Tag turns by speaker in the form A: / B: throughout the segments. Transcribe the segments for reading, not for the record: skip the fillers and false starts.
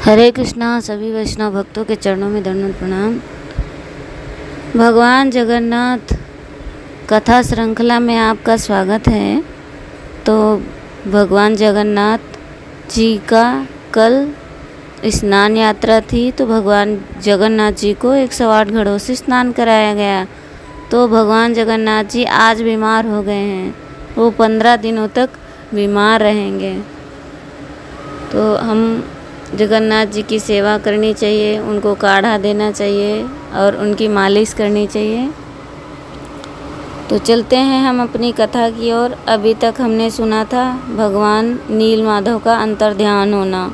A: हरे कृष्णा। सभी वैष्णव भक्तों के चरणों में दंडवत प्रणाम। भगवान जगन्नाथ कथा श्रृंखला में आपका स्वागत है। तो भगवान जगन्नाथ जी का कल स्नान यात्रा थी, तो भगवान जगन्नाथ जी को 108 घड़ों से स्नान कराया गया। तो भगवान जगन्नाथ जी आज बीमार हो गए हैं, वो 15 दिनों तक बीमार रहेंगे। तो हम जगन्नाथ जी की सेवा करनी चाहिए, उनको काढ़ा देना चाहिए और उनकी मालिश करनी चाहिए। तो चलते हैं हम अपनी कथा की ओर। अभी तक हमने सुना था भगवान नील माधव का अंतर्ध्यान होना।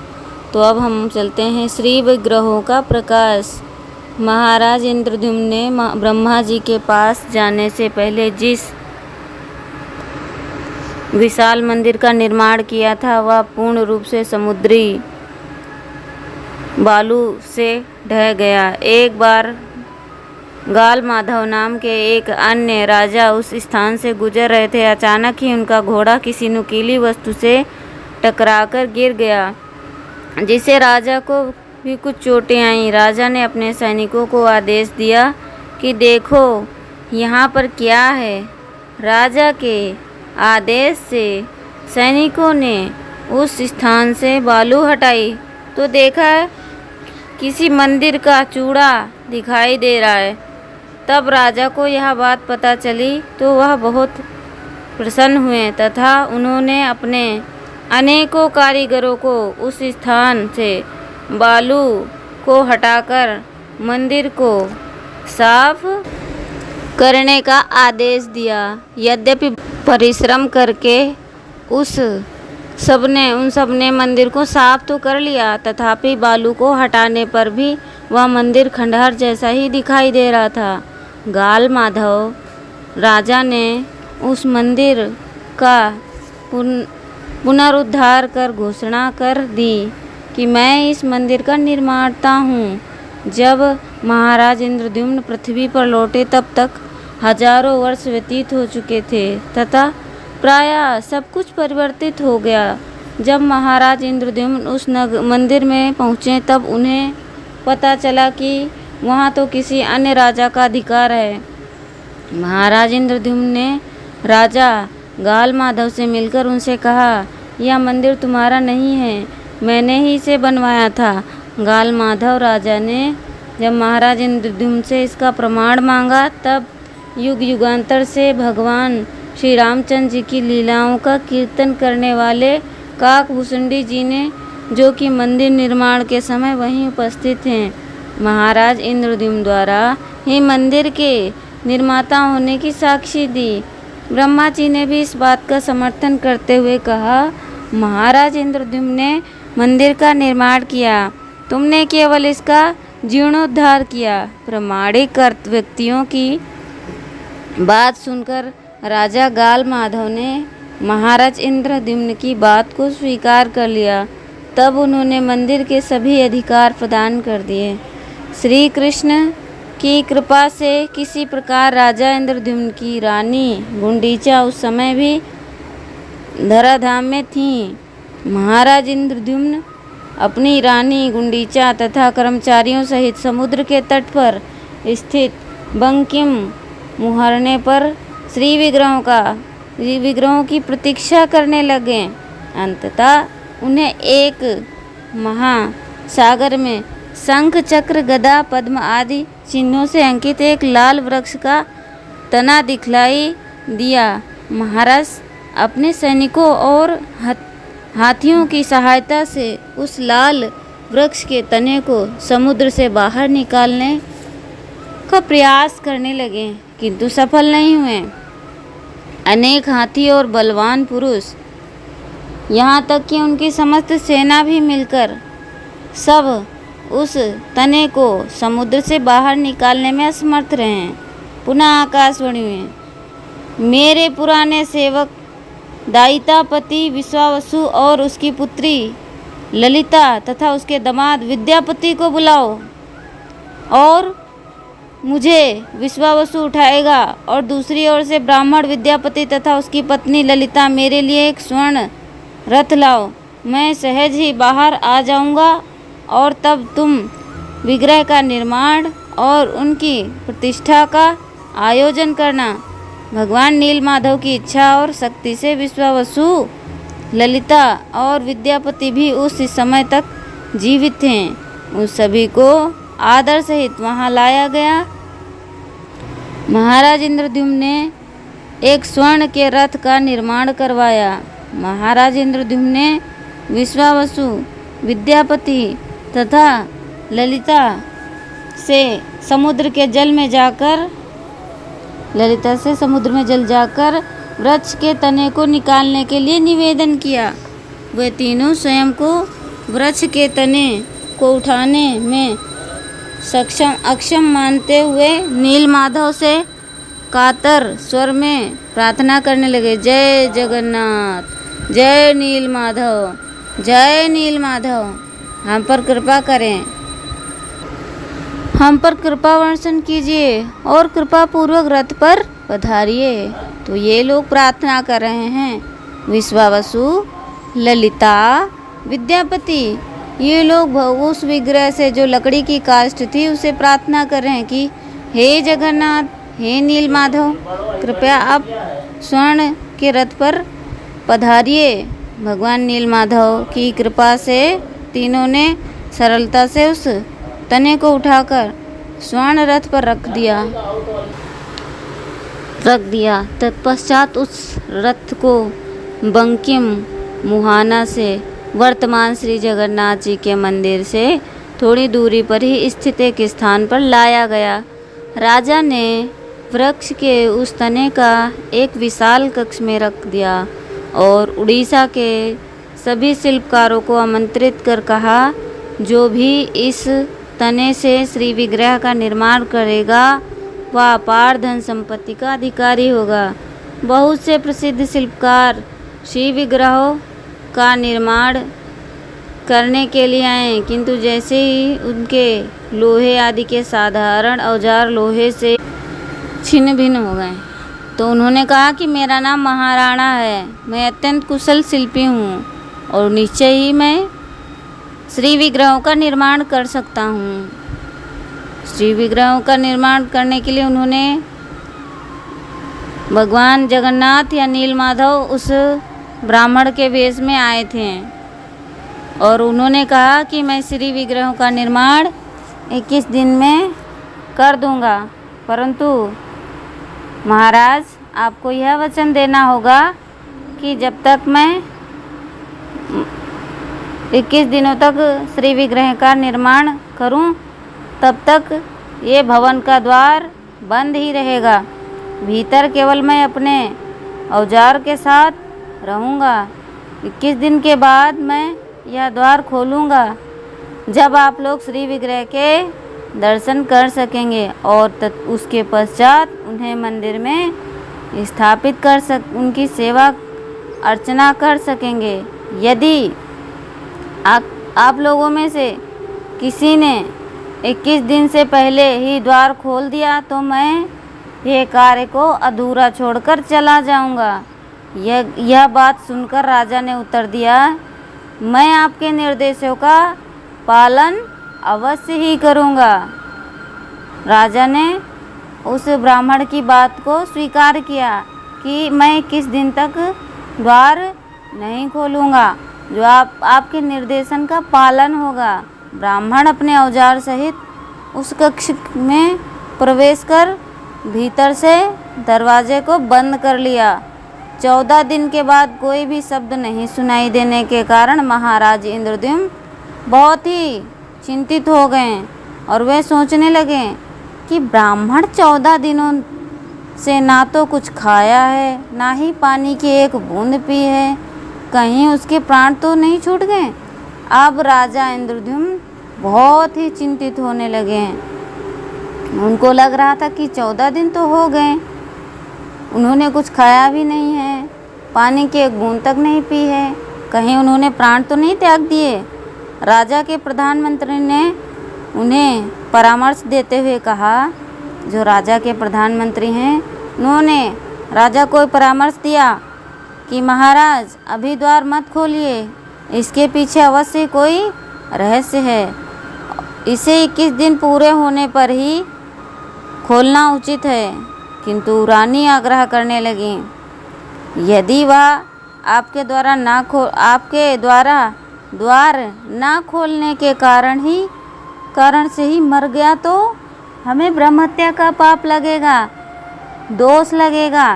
A: तो अब हम चलते हैं श्री विग्रहों का प्रकाश। महाराज इंद्रद्युम्न ने ब्रह्मा जी के पास जाने से पहले जिस विशाल मंदिर का निर्माण किया था, वह पूर्ण रूप से समुद्री बालू से ढह गया। एक बार गाल माधव नाम के एक अन्य राजा उस स्थान से गुजर रहे थे। अचानक ही उनका घोड़ा किसी नुकीली वस्तु से टकराकर गिर गया, जिससे राजा को भी कुछ चोटें आईं। राजा ने अपने सैनिकों को आदेश दिया कि देखो यहाँ पर क्या है। राजा के आदेश से सैनिकों ने उस स्थान से बालू हटाई तो देखा किसी मंदिर का चूड़ा दिखाई दे रहा है। तब राजा को यह बात पता चली तो वह बहुत प्रसन्न हुए तथा उन्होंने अपने अनेकों कारीगरों को उस स्थान से बालू को हटाकर मंदिर को साफ करने का आदेश दिया। यद्यपि परिश्रम करके उन सबने मंदिर को साफ तो कर लिया, तथापि बालू को हटाने पर भी वह मंदिर खंडहर जैसा ही दिखाई दे रहा था। गाल माधव राजा ने उस मंदिर का पुनरुद्धार कर घोषणा कर दी कि मैं इस मंदिर का निर्माता हूँ। जब महाराज इंद्रद्युम्न पृथ्वी पर लौटे तब तक हजारों वर्ष व्यतीत हो चुके थे तथा प्रायः सब कुछ परिवर्तित हो गया। जब महाराज इंद्रद्युम्न उस मंदिर में पहुँचे तब उन्हें पता चला कि वहाँ तो किसी अन्य राजा का अधिकार है। महाराज इंद्रद्युम्न ने राजा गाल माधव से मिलकर उनसे कहा, यह मंदिर तुम्हारा नहीं है, मैंने ही इसे बनवाया था। गाल माधव राजा ने जब महाराज इंद्रद्युम्न से इसका प्रमाण मांगा, तब युग युगांतर से भगवान श्री रामचंद्र जी की लीलाओं का कीर्तन करने वाले काकभूषुंडी जी ने, जो कि मंदिर निर्माण के समय वहीं उपस्थित हैं, महाराज इंद्रद्युम्न द्वारा ही मंदिर के निर्माता होने की साक्षी दी। ब्रह्मा जी ने भी इस बात का समर्थन करते हुए कहा, महाराज इंद्रद्युम्न ने मंदिर का निर्माण किया, तुमने केवल इसका जीर्णोद्धार किया। प्रामाणिक व्यक्तियों की बात सुनकर राजा गाल माधव ने महाराज इंद्रद्युम्न की बात को स्वीकार कर लिया। तब उन्होंने मंदिर के सभी अधिकार प्रदान कर दिए। श्री कृष्ण की कृपा से किसी प्रकार राजा इंद्रद्युम्न की रानी गुंडीचा उस समय भी धराधाम में थीं। महाराज इंद्रद्युम्न अपनी रानी गुंडीचा तथा कर्मचारियों सहित समुद्र के तट पर स्थित बंकिम मुहारने पर श्री विग्रहों की प्रतीक्षा करने लगे। अंततः उन्हें एक महासागर में शंख चक्र गदा पद्म आदि चिन्हों से अंकित एक लाल वृक्ष का तना दिखलाई दिया। महाराज अपने सैनिकों और हाथियों की सहायता से उस लाल वृक्ष के तने को समुद्र से बाहर निकालने का प्रयास करने लगे, किंतु सफल नहीं हुए। अनेक हाथी और बलवान पुरुष, यहाँ तक कि उनकी समस्त सेना भी मिलकर सब उस तने को समुद्र से बाहर निकालने में असमर्थ रहे। पुनः आकाशवाणी में, मेरे पुराने सेवक दायितापति विश्वावसु और उसकी पुत्री ललिता तथा उसके दामाद विद्यापति को बुलाओ और मुझे विश्वावसु उठाएगा, और दूसरी ओर से ब्राह्मण विद्यापति तथा उसकी पत्नी ललिता मेरे लिए एक स्वर्ण रथ लाओ। मैं सहज ही बाहर आ जाऊंगा और तब तुम विग्रह का निर्माण और उनकी प्रतिष्ठा का आयोजन करना। भगवान नीलमाधव की इच्छा और शक्ति से विश्वावसु, ललिता और विद्यापति भी उस समय तक जीवित थे। उस सभी को आदर सहित वहां लाया गया। महाराज इंद्रद्युम्न ने एक स्वर्ण के रथ का निर्माण करवाया। महाराज इंद्रद्युम्न ने विश्वावसु, विद्यापति तथा ललिता से समुद्र में जल जाकर वृक्ष के तने को निकालने के लिए निवेदन किया। वे तीनों स्वयं को वृक्ष के तने को उठाने में अक्षम मानते हुए नीलमाधव से कातर स्वर में प्रार्थना करने लगे, जय जगन्नाथ, जय नीलमाधव, जय नीलमाधव, हम पर कृपा करें, हम पर कृपा वर्षण कीजिए और कृपा पूर्वक रथ पर पधारिए। तो ये लोग प्रार्थना कर रहे हैं। विश्वावसु, ललिता, विद्यापति, ये लोग उस विग्रह से जो लकड़ी की काष्ठ थी उसे प्रार्थना कर रहे हैं कि हे जगन्नाथ, हे नीलमाधव, कृपया आप स्वर्ण के रथ पर पधारिए। भगवान नीलमाधव की कृपा से तीनों ने सरलता से उस तने को उठाकर स्वर्ण रथ पर रख दिया। तत्पश्चात उस रथ को बंकिम मुहाना से वर्तमान श्री जगन्नाथ जी के मंदिर से थोड़ी दूरी पर ही स्थित एक स्थान पर लाया गया। राजा ने वृक्ष के उस तने का एक विशाल कक्ष में रख दिया और उड़ीसा के सभी शिल्पकारों को आमंत्रित कर कहा, जो भी इस तने से श्री विग्रह का निर्माण करेगा वह अपार धन संपत्ति का अधिकारी होगा। बहुत से प्रसिद्ध शिल्पकार श्री विग्रहों का निर्माण करने के लिए आए, किंतु जैसे ही उनके लोहे आदि के साधारण औजार लोहे से छिन्न भिन्न हो गए, तो उन्होंने कहा कि मेरा नाम महाराणा है, मैं अत्यंत कुशल शिल्पी हूँ और निश्चय ही मैं श्री विग्रहों का निर्माण कर सकता हूँ। श्री विग्रहों का निर्माण करने के लिए उन्होंने भगवान जगन्नाथ या नीलमाधव उस ब्राह्मण के वेश में आए थे और उन्होंने कहा कि मैं श्री विग्रहों का निर्माण 21 दिन में कर दूंगा, परंतु महाराज आपको यह वचन देना होगा कि जब तक मैं 21 दिनों तक श्री विग्रह का निर्माण करूं, तब तक ये भवन का द्वार बंद ही रहेगा। भीतर केवल मैं अपने औजार के साथ रहूँगा। 21 दिन के बाद मैं यह द्वार खोलूँगा, जब आप लोग श्री विग्रह के दर्शन कर सकेंगे और उसके पश्चात उन्हें मंदिर में स्थापित उनकी सेवा अर्चना कर सकेंगे। यदि आप लोगों में से किसी ने 21 दिन से पहले ही द्वार खोल दिया तो मैं ये कार्य को अधूरा छोड़कर चला जाऊंगा। यह बात सुनकर राजा ने उत्तर दिया, मैं आपके निर्देशों का पालन अवश्य ही करूंगा। राजा ने उस ब्राह्मण की बात को स्वीकार किया कि मैं 21 दिन तक द्वार नहीं खोलूंगा, जो आपके निर्देशन का पालन होगा। ब्राह्मण अपने औजार सहित उस कक्ष में प्रवेश कर भीतर से दरवाजे को बंद कर लिया। 14 दिन के बाद कोई भी शब्द नहीं सुनाई देने के कारण महाराज इंद्रद्युम्न बहुत ही चिंतित हो गए और वे सोचने लगे कि ब्राह्मण 14 दिनों से ना तो कुछ खाया है, ना ही पानी की एक बूंद पी है, कहीं उसके प्राण तो नहीं छूट गए। अब राजा इंद्रद्युम्न बहुत ही चिंतित होने लगे। उनको लग रहा था कि 14 दिन तो हो गए, उन्होंने कुछ खाया भी नहीं है, पानी की एक बूंद तक नहीं पी है, कहीं उन्होंने प्राण तो नहीं त्याग दिए। राजा के प्रधानमंत्री ने उन्हें परामर्श देते हुए कहा, जो राजा के प्रधानमंत्री हैं, उन्होंने राजा को परामर्श दिया कि महाराज अभी द्वार मत खोलिए, इसके पीछे अवश्य कोई रहस्य है। इसे 21 दिन पूरे होने पर ही खोलना उचित है। किंतु रानी आग्रह करने लगी, यदि वह आपके द्वारा द्वार ना खोलने के कारण से ही मर गया तो हमें ब्रह्महत्या का पाप लगेगा, दोष लगेगा।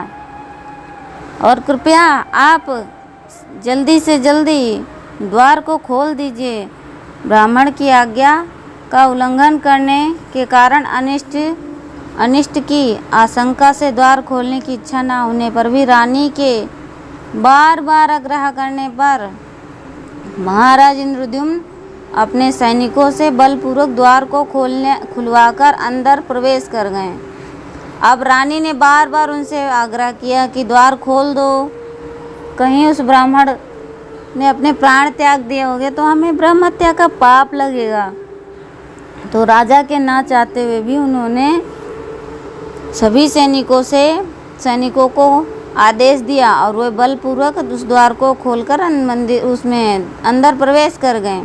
A: और कृपया आप जल्दी से जल्दी द्वार को खोल दीजिए। ब्राह्मण की आज्ञा का उल्लंघन करने के कारण अनिष्ट की आशंका से द्वार खोलने की इच्छा न होने पर भी रानी के बार बार आग्रह करने पर महाराज इंद्रद्युम्न अपने सैनिकों से बलपूर्वक द्वार को खुलवाकर अंदर प्रवेश कर गए। अब रानी ने बार बार उनसे आग्रह किया कि द्वार खोल दो, कहीं उस ब्राह्मण ने अपने प्राण त्याग दिए होंगे तो हमें ब्रह्महत्या का पाप लगेगा। तो राजा के ना चाहते हुए भी उन्होंने सभी सैनिकों को आदेश दिया और वे बलपूर्वक उस द्वार को खोलकर उसमें अंदर प्रवेश कर गए।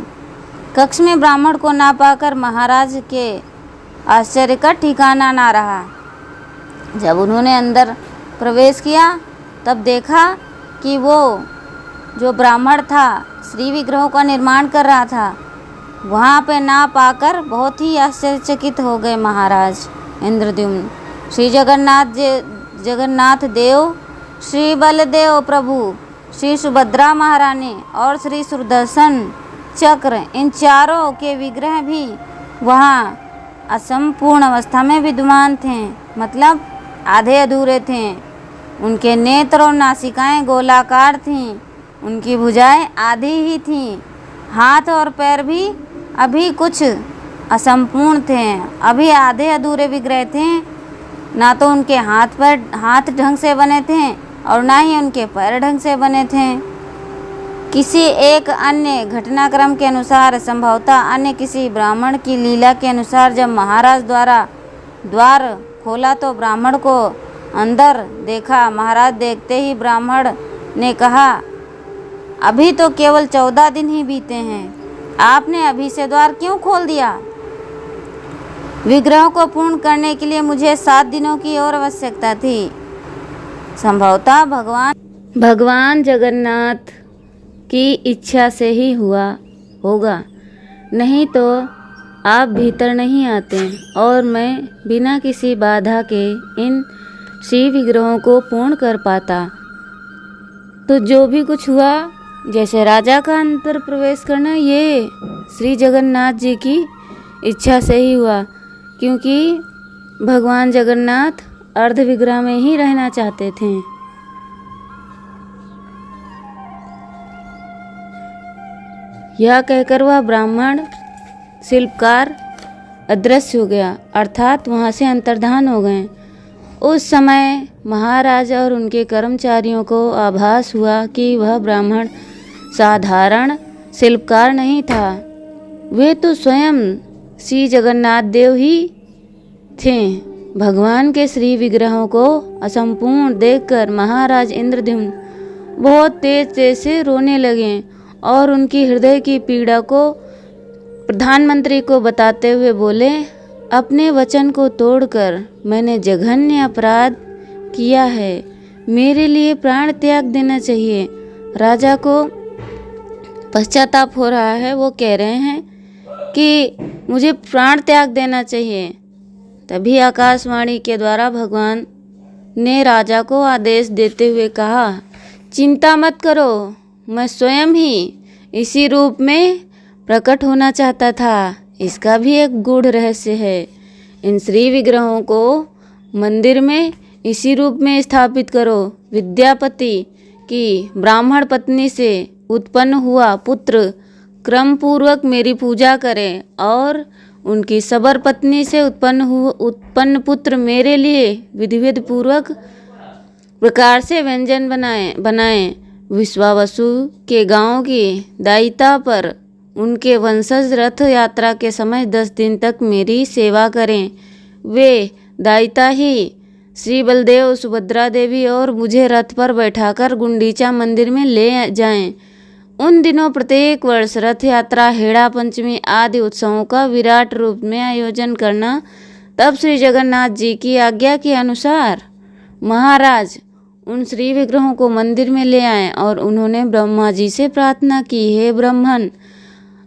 A: कक्ष में ब्राह्मण को ना पाकर महाराज के आश्चर्य का ठिकाना ना रहा। जब उन्होंने अंदर प्रवेश किया तब देखा कि वो जो ब्राह्मण था श्री विग्रहों का निर्माण कर रहा था, वहाँ पे ना पाकर बहुत ही आश्चर्यचकित हो गए महाराज इंद्रद्युम्न। श्री जगन्नाथ देव, श्री बलदेव प्रभु, श्री सुभद्रा महारानी और श्री सुदर्शन चक्र, इन चारों के विग्रह भी वहाँ असंपूर्ण अवस्था में विद्यमान थे, मतलब आधे अधूरे थे। उनके नेत्र और नासिकाएं गोलाकार थीं, उनकी भुजाएं आधी ही थीं, हाथ और पैर भी अभी कुछ असंपूर्ण थे, अभी आधे अधूरे विग्रह थे। ना तो उनके हाथ ढंग से बने थे और ना ही उनके पैर ढंग से बने थे। किसी एक अन्य घटनाक्रम के अनुसार, संभवतः अन्य किसी ब्राह्मण की लीला के अनुसार, जब महाराज द्वारा द्वार खोला तो ब्राह्मण को अंदर देखा। महाराज देखते ही ब्राह्मण ने कहा, अभी तो केवल 14 दिन ही बीते हैं, आपने अभी से द्वार क्यों खोल दिया? विग्रहों को पूर्ण करने के लिए मुझे 7 दिनों की और आवश्यकता थी। संभवतः भगवान जगन्नाथ की इच्छा से ही हुआ होगा, नहीं तो आप भीतर नहीं आते और मैं बिना किसी बाधा के इन श्री विग्रहों को पूर्ण कर पाता। तो जो भी कुछ हुआ, जैसे राजा का अंतर प्रवेश करना, ये श्री जगन्नाथ जी की इच्छा से ही हुआ, क्योंकि भगवान जगन्नाथ अर्ध विग्रह में ही रहना चाहते थे। यह कहकर वह ब्राह्मण शिल्पकार अदृश्य हो गया, अर्थात वहाँ से अंतर्धान हो गए। उस समय महाराज और उनके कर्मचारियों को आभास हुआ कि वह ब्राह्मण साधारण शिल्पकार नहीं था, वे तो स्वयं श्री जगन्नाथ देव ही थे। भगवान के श्री विग्रहों को असंपूर्ण देखकर महाराज इंद्रद्युम्न बहुत तेज से रोने लगे और उनकी हृदय की पीड़ा को प्रधानमंत्री को बताते हुए बोले, अपने वचन को तोड़कर मैंने जघन्य अपराध किया है, मेरे लिए प्राण त्याग देना चाहिए। राजा को पश्चाताप हो रहा है, वो कह रहे हैं कि मुझे प्राण त्याग देना चाहिए। तभी आकाशवाणी के द्वारा भगवान ने राजा को आदेश देते हुए कहा, चिंता मत करो, मैं स्वयं ही इसी रूप में प्रकट होना चाहता था। इसका भी एक गूढ़ रहस्य है। इन श्री विग्रहों को मंदिर में इसी रूप में स्थापित करो। विद्यापति की ब्राह्मण पत्नी से उत्पन्न हुआ पुत्र क्रम पूर्वक मेरी पूजा करें और उनकी सबर पत्नी से उत्पन्न पुत्र मेरे लिए विधिवत पूर्वक प्रकार से व्यंजन बनाएं। विश्वावसु के गांव की दायिता पर उनके वंशज रथ यात्रा के समय 10 दिन तक मेरी सेवा करें। वे दायिता ही श्री बलदेव, सुभद्रा देवी और मुझे रथ पर बैठाकर गुंडीचा मंदिर में ले जाएं। उन दिनों प्रत्येक वर्ष रथ यात्रा, हेड़ा पंचमी आदि उत्सवों का विराट रूप में आयोजन करना। तब श्री जगन्नाथ जी की आज्ञा के अनुसार महाराज उन श्री विग्रहों को मंदिर में ले आए और उन्होंने ब्रह्मा जी से प्रार्थना की, हे ब्रह्मन,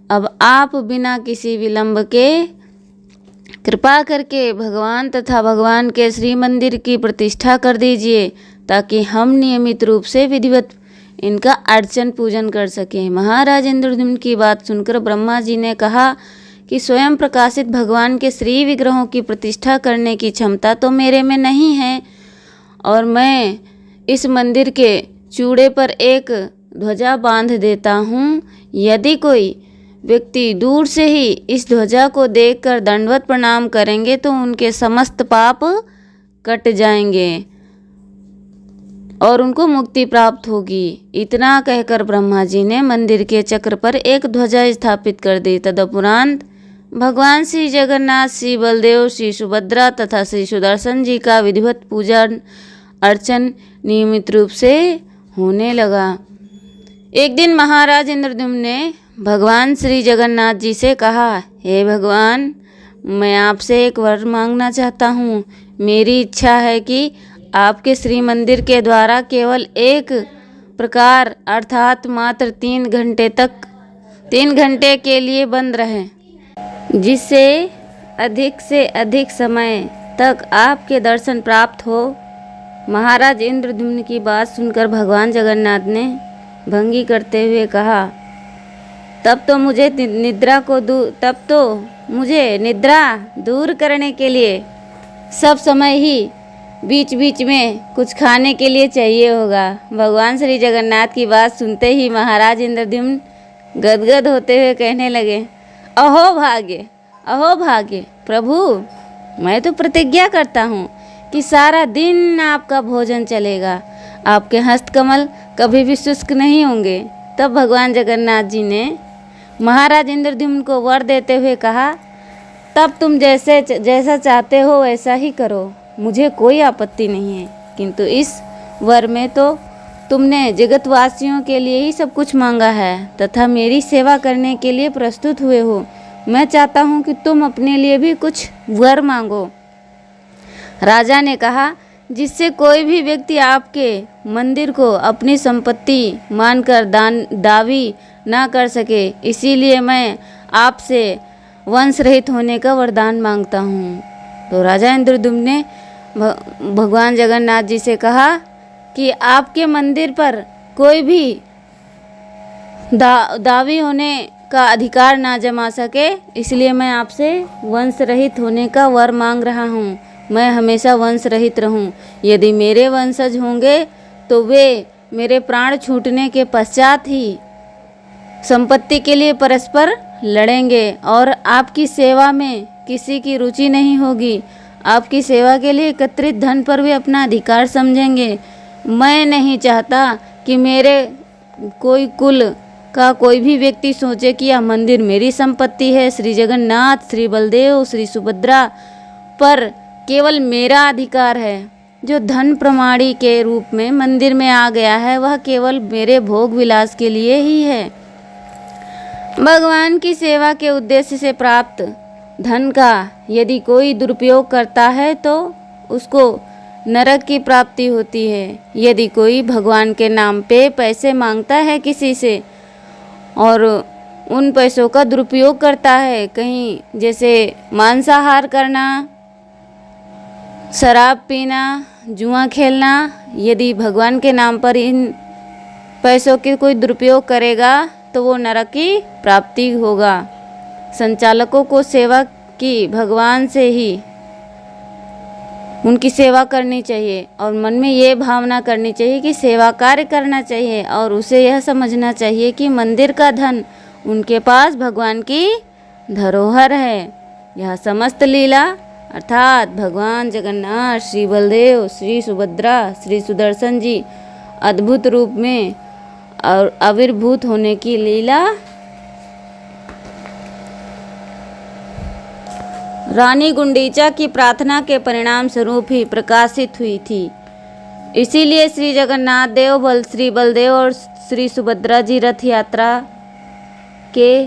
A: अब आप बिना किसी विलंब के कृपा करके भगवान तथा भगवान के श्री मंदिर की प्रतिष्ठा कर दीजिए, ताकि हम नियमित रूप से विधिवत इनका अर्चन पूजन कर सकें। महाराज इंद्रद्युम्न की बात सुनकर ब्रह्मा जी ने कहा कि स्वयं प्रकाशित भगवान के श्री विग्रहों की प्रतिष्ठा करने की क्षमता तो मेरे में नहीं है, और मैं इस मंदिर के चूड़े पर एक ध्वजा बांध देता हूँ। यदि कोई व्यक्ति दूर से ही इस ध्वजा को देखकर दंडवत प्रणाम करेंगे तो उनके समस्त पाप कट जाएंगे और उनको मुक्ति प्राप्त होगी। इतना कहकर ब्रह्मा जी ने मंदिर के चक्र पर एक ध्वजा स्थापित कर दी। तदुपरांत भगवान श्री जगन्नाथ, श्री बलदेव, श्री सुभद्रा तथा श्री सुदर्शन जी का विधिवत पूजा अर्चन नियमित रूप से होने लगा। एक दिन महाराज इंद्रद्युम्न ने भगवान श्री जगन्नाथ जी से कहा, हे भगवान, मैं आपसे एक वर मांगना चाहता हूँ। मेरी इच्छा है कि आपके श्री मंदिर के द्वारा केवल एक प्रकार अर्थात मात्र 3 घंटे के लिए बंद रहे, जिससे अधिक से अधिक समय तक आपके दर्शन प्राप्त हो। महाराज इंद्रद्युम्न की बात सुनकर भगवान जगन्नाथ ने भंगी करते हुए कहा, तब तो मुझे निद्रा दूर करने के लिए सब समय ही बीच बीच में कुछ खाने के लिए चाहिए होगा। भगवान श्री जगन्नाथ की बात सुनते ही महाराज इंद्रद्युम्न गदगद होते हुए कहने लगे, अहो भाग्य प्रभु, मैं तो प्रतिज्ञा करता हूँ कि सारा दिन आपका भोजन चलेगा, आपके हस्तकमल कभी भी शुष्क नहीं होंगे। तब भगवान जगन्नाथ जी ने महाराज इंद्रद्युम्न को वर देते हुए कहा, तब तुम जैसा चाहते हो वैसा ही करो, मुझे कोई आपत्ति नहीं है। किंतु इस वर में तो तुमने जगतवासियों के लिए ही सब कुछ मांगा है तथा मेरी सेवा करने के लिए प्रस्तुत हुए हो। मैं चाहता हूँ कि तुम अपने लिए भी कुछ वर मांगो। राजा ने कहा, जिससे कोई भी व्यक्ति आपके मंदिर को अपनी संपत्ति मानकर दावी ना कर सके, इसीलिए मैं आपसे वंश रहित होने का वरदान मांगता हूँ। तो राजा इंद्रद्युम्न ने भगवान जगन्नाथ जी से कहा कि आपके मंदिर पर कोई भी दावी होने का अधिकार ना जमा सके, इसलिए मैं आपसे वंश रहित होने का वर मांग रहा हूँ। मैं हमेशा वंश रहित रहूं। यदि मेरे वंशज होंगे तो वे मेरे प्राण छूटने के पश्चात ही संपत्ति के लिए परस्पर लड़ेंगे और आपकी सेवा में किसी की रुचि नहीं होगी। आपकी सेवा के लिए एकत्रित धन पर वे अपना अधिकार समझेंगे। मैं नहीं चाहता कि मेरे कोई कुल का कोई भी व्यक्ति सोचे कि यह मंदिर मेरी संपत्ति है। श्री जगन्नाथ, श्री बलदेव, श्री सुभद्रा पर केवल मेरा अधिकार है। जो धन प्रमाणी के रूप में मंदिर में आ गया है वह केवल मेरे भोग विलास के लिए ही है। भगवान की सेवा के उद्देश्य से प्राप्त धन का यदि कोई दुरुपयोग करता है तो उसको नरक की प्राप्ति होती है। यदि कोई भगवान के नाम पे पैसे मांगता है किसी से और उन पैसों का दुरुपयोग करता है, कहीं जैसे मांसाहार करना, शराब पीना, जुआ खेलना, यदि भगवान के नाम पर इन पैसों के कोई दुरुपयोग करेगा तो वो नरक की प्राप्ति होगा। संचालकों को सेवा की भगवान से ही उनकी सेवा करनी चाहिए और मन में ये भावना करनी चाहिए कि सेवा कार्य करना चाहिए और उसे यह समझना चाहिए कि मंदिर का धन उनके पास भगवान की धरोहर है। यह समस्त लीला अर्थात भगवान जगन्नाथ, श्री बलदेव, श्री सुभद्रा, श्री सुदर्शन जी अद्भुत रूप में और आविर्भूत होने की लीला रानी गुंडीचा की प्रार्थना के परिणाम स्वरूप ही प्रकाशित हुई थी। इसीलिए श्री जगन्नाथ देव श्री बलदेव और श्री सुभद्रा जी रथ यात्रा के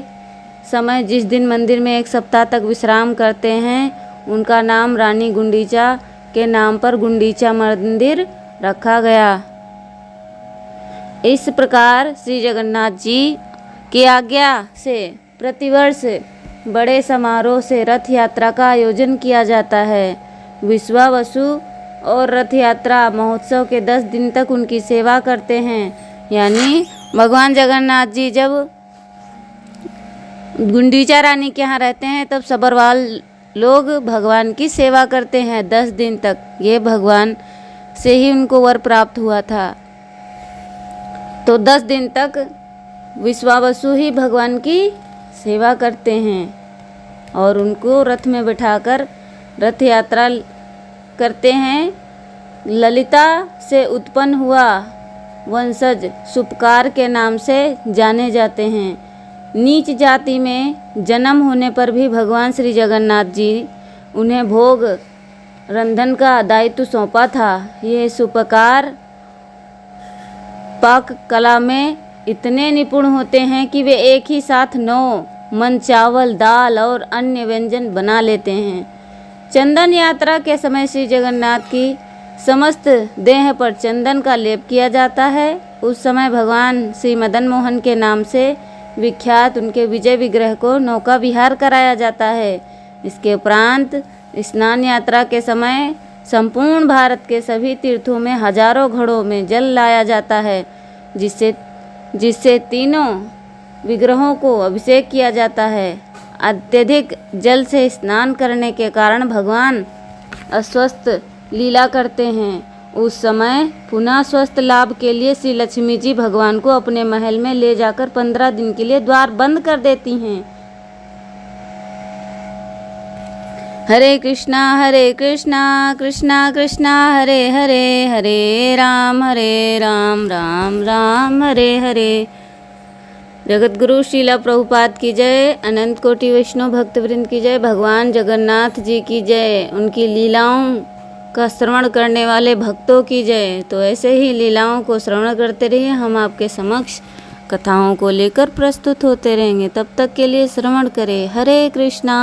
A: समय जिस दिन मंदिर में 1 सप्ताह तक विश्राम करते हैं, उनका नाम रानी गुंडीचा के नाम पर गुंडीचा मंदिर रखा गया। इस प्रकार श्री जगन्नाथ जी की आज्ञा से प्रतिवर्ष बड़े समारोह से रथ यात्रा का आयोजन किया जाता है। विश्वावसु और रथ यात्रा महोत्सव के 10 दिन तक उनकी सेवा करते हैं। यानी भगवान जगन्नाथ जी जब गुंडीचा रानी के यहाँ रहते हैं, तब सबरवाल लोग भगवान की सेवा करते हैं 10 दिन तक। ये भगवान से ही उनको वर प्राप्त हुआ था। तो 10 दिन तक विश्वावसु ही भगवान की सेवा करते हैं और उनको रथ में बिठाकर रथ यात्रा करते हैं। ललिता से उत्पन्न हुआ वंशज सुपकार के नाम से जाने जाते हैं। नीच जाति में जन्म होने पर भी भगवान श्री जगन्नाथ जी उन्हें भोग रंधन का दायित्व सौंपा था। ये सुपकार पाक कला में इतने निपुण होते हैं कि वे एक ही साथ 9 मन चावल, दाल और अन्य व्यंजन बना लेते हैं। चंदन यात्रा के समय श्री जगन्नाथ की समस्त देह पर चंदन का लेप किया जाता है। उस समय भगवान श्री मदन मोहन के नाम से विख्यात उनके विजय विग्रह को नौका विहार कराया जाता है। इसके उपरांत स्नान यात्रा के समय संपूर्ण भारत के सभी तीर्थों में हजारों घड़ों में जल लाया जाता है, जिससे तीनों विग्रहों को अभिषेक किया जाता है। अत्यधिक जल से स्नान करने के कारण भगवान अस्वस्थ लीला करते हैं। उस समय पुनः स्वस्थ लाभ के लिए श्री लक्ष्मी जी भगवान को अपने महल में ले जाकर 15 दिन के लिए द्वार बंद कर देती हैं। हरे कृष्णा कृष्णा कृष्णा हरे हरे, हरे राम राम राम हरे हरे। जगत गुरु श्रीला प्रभुपाद की जय। अनंत कोटि वैष्णव भक्तवृंद की जय। भगवान जगन्नाथ जी की जय। उनकी लीलाओं का श्रवण करने वाले भक्तों की जय। तो ऐसे ही लीलाओं को श्रवण करते रहिए। हम आपके समक्ष कथाओं को लेकर प्रस्तुत होते रहेंगे। तब तक के लिए श्रवण करें। हरे कृष्णा।